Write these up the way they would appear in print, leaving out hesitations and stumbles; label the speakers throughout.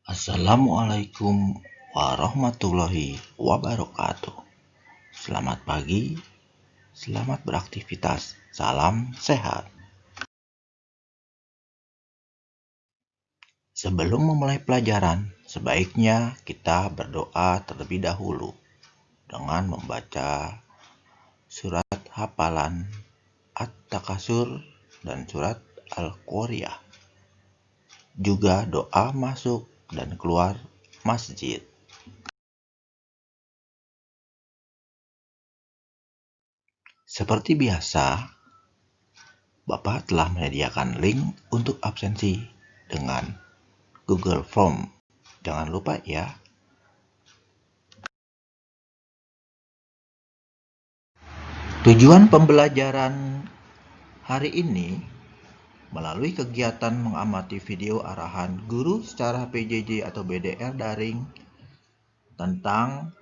Speaker 1: Assalamualaikum warahmatullahi wabarakatuh. Selamat pagi, selamat beraktivitas, salam sehat. Sebelum memulai pelajaran, sebaiknya kita berdoa terlebih dahulu dengan membaca surat hafalan At-Takasur dan surat Al-Qoriyah. Juga doa masuk dan keluar masjid. Seperti biasa, Bapak telah menyediakan link untuk absensi dengan Google Form. Jangan lupa ya. Tujuan pembelajaran hari ini melalui kegiatan mengamati video arahan guru secara PJJ atau BDR daring tentang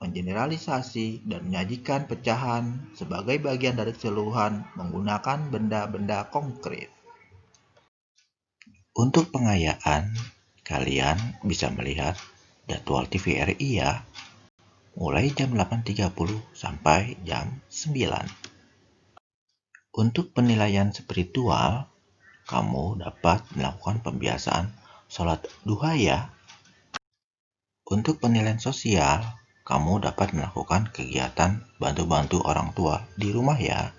Speaker 1: mengeneralisasi dan menyajikan pecahan sebagai bagian dari keseluruhan menggunakan benda-benda konkret. Untuk pengayaan, kalian bisa melihat jadwal TVRI ya, mulai jam 8.30 sampai jam 9. Untuk penilaian spiritual, kamu dapat melakukan pembiasaan sholat duha ya. Untuk penilaian sosial, kamu dapat melakukan kegiatan bantu-bantu orang tua di rumah ya.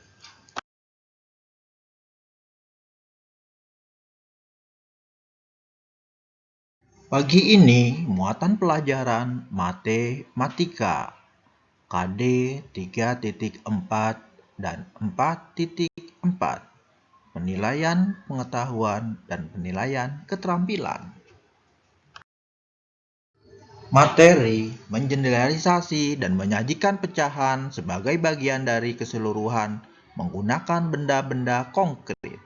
Speaker 1: Pagi ini, muatan pelajaran matematika KD 3.4 dan 4.4, penilaian pengetahuan dan penilaian keterampilan. Materi mengeneralisasi dan menyajikan pecahan sebagai bagian dari keseluruhan menggunakan benda-benda konkret.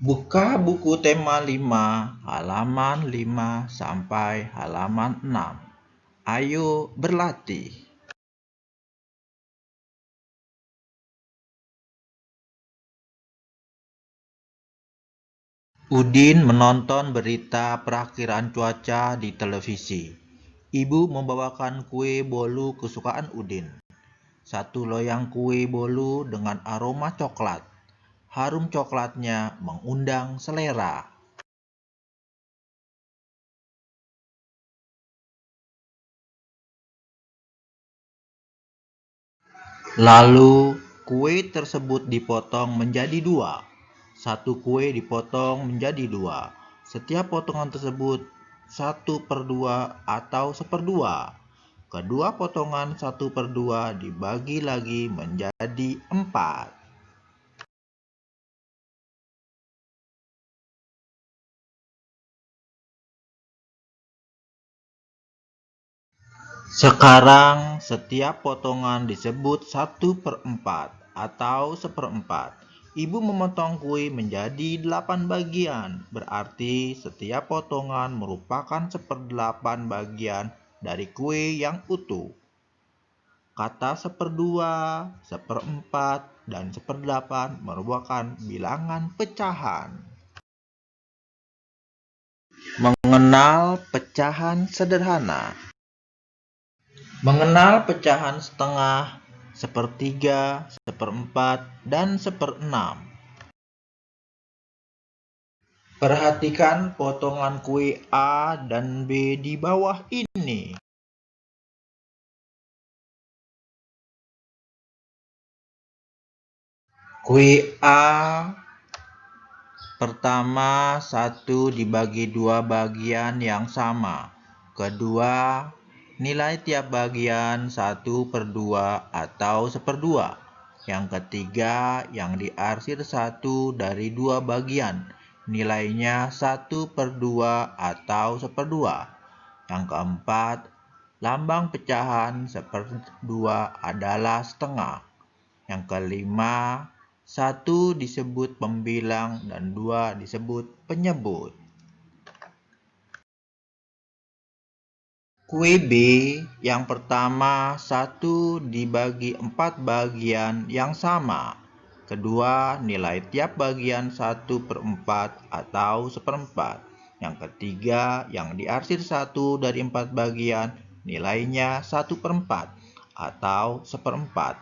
Speaker 1: Buka buku tema 5, halaman 5 sampai halaman 6. Ayo berlatih. Udin menonton berita perakiraan cuaca di televisi. Ibu membawakan kue bolu kesukaan Udin. Satu loyang kue bolu dengan aroma coklat. Harum coklatnya mengundang selera. Lalu, kue tersebut dipotong menjadi 2. Satu kue dipotong menjadi 2. Setiap potongan tersebut 1/2 atau 1/2. Kedua potongan 1/2 dibagi lagi menjadi 4. Sekarang setiap potongan disebut 1/4 atau 1/4. Ibu memotong kue menjadi 8 bagian, berarti setiap potongan merupakan 1/8 bagian dari kue yang utuh. Kata 1/2, 1/4, dan 1/8 merupakan bilangan pecahan. Mengenal pecahan sederhana. Mengenal pecahan setengah, 1/3, 1/4, dan 1/6. Perhatikan potongan kue A dan B di bawah ini. Kue A pertama 1 dibagi 2 bagian yang sama. Kedua, nilai tiap bagian 1/2 atau 1/2. Yang ketiga, yang diarsir 1 dari 2 bagian, nilainya 1/2 atau 1/2. Yang keempat, lambang pecahan 1/2 adalah setengah. Yang kelima, 1 disebut pembilang dan 2 disebut penyebut. Kue B yang pertama 1 dibagi 4 bagian yang sama. Kedua, nilai tiap bagian 1/4 atau 1/4. Yang ketiga, yang diarsir 1 dari 4 bagian, nilainya 1/4 atau 1/4.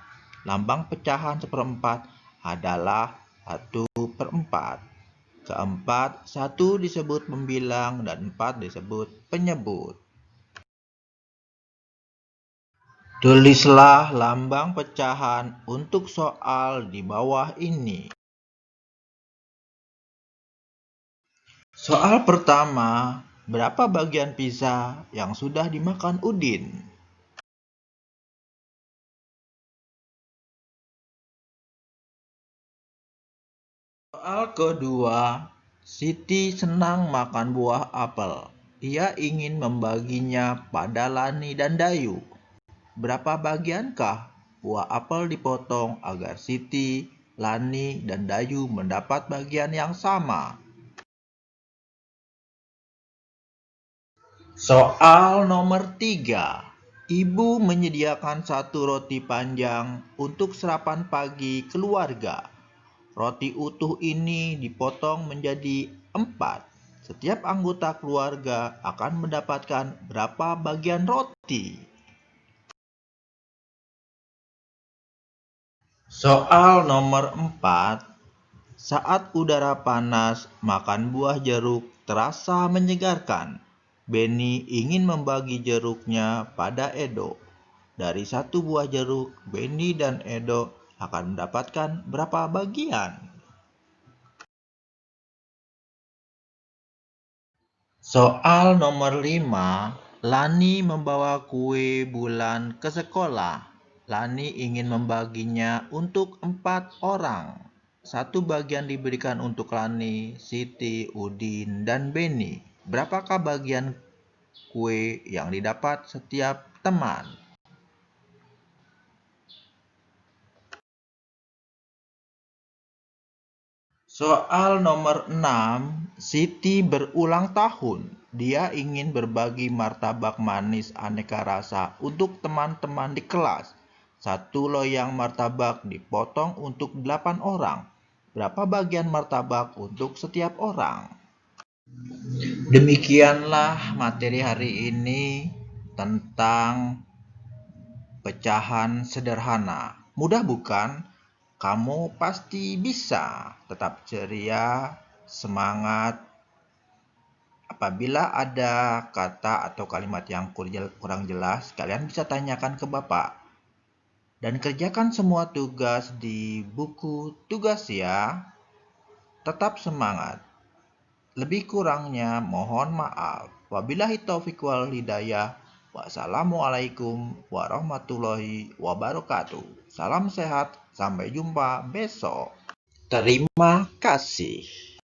Speaker 1: Lambang pecahan 1/4 adalah 1/4. Keempat, 1 disebut pembilang dan 4 disebut penyebut. Tulislah lambang pecahan untuk soal di bawah ini. Soal pertama, berapa bagian pizza yang sudah dimakan Udin? Soal kedua, Siti senang makan buah apel. Ia ingin membaginya pada Lani dan Dayu. Berapa bagiankah buah apel dipotong agar Siti, Lani, dan Dayu mendapat bagian yang sama? Soal nomor 3. Ibu menyediakan 1 roti panjang untuk sarapan pagi keluarga. Roti utuh ini dipotong menjadi 4. Setiap anggota keluarga akan mendapatkan berapa bagian roti? Soal nomor 4. Saat udara panas, makan buah jeruk terasa menyegarkan. Benny ingin membagi jeruknya pada Edo. Dari 1 buah jeruk, Benny dan Edo akan mendapatkan berapa bagian? Soal nomor 5. Lani membawa kue bulan ke sekolah. Lani ingin membaginya untuk 4 orang. 1 bagian diberikan untuk Lani, Siti, Udin, dan Benny. Berapakah bagian kue yang didapat setiap teman? Soal nomor 6. Siti berulang tahun. Dia ingin berbagi martabak manis aneka rasa untuk teman-teman di kelas. 1 loyang martabak dipotong untuk 8 orang. Berapa bagian martabak untuk setiap orang? Demikianlah materi hari ini tentang pecahan sederhana. Mudah bukan? Kamu pasti bisa. Tetap ceria, semangat. Apabila ada kata atau kalimat yang kurang jelas, kalian bisa tanyakan ke Bapak. Dan kerjakan semua tugas di buku tugas ya. Tetap semangat. Lebih kurangnya mohon maaf. Wabillahi taufiq wal hidayah. Wassalamualaikum warahmatullahi wabarakatuh. Salam sehat, sampai jumpa besok. Terima kasih.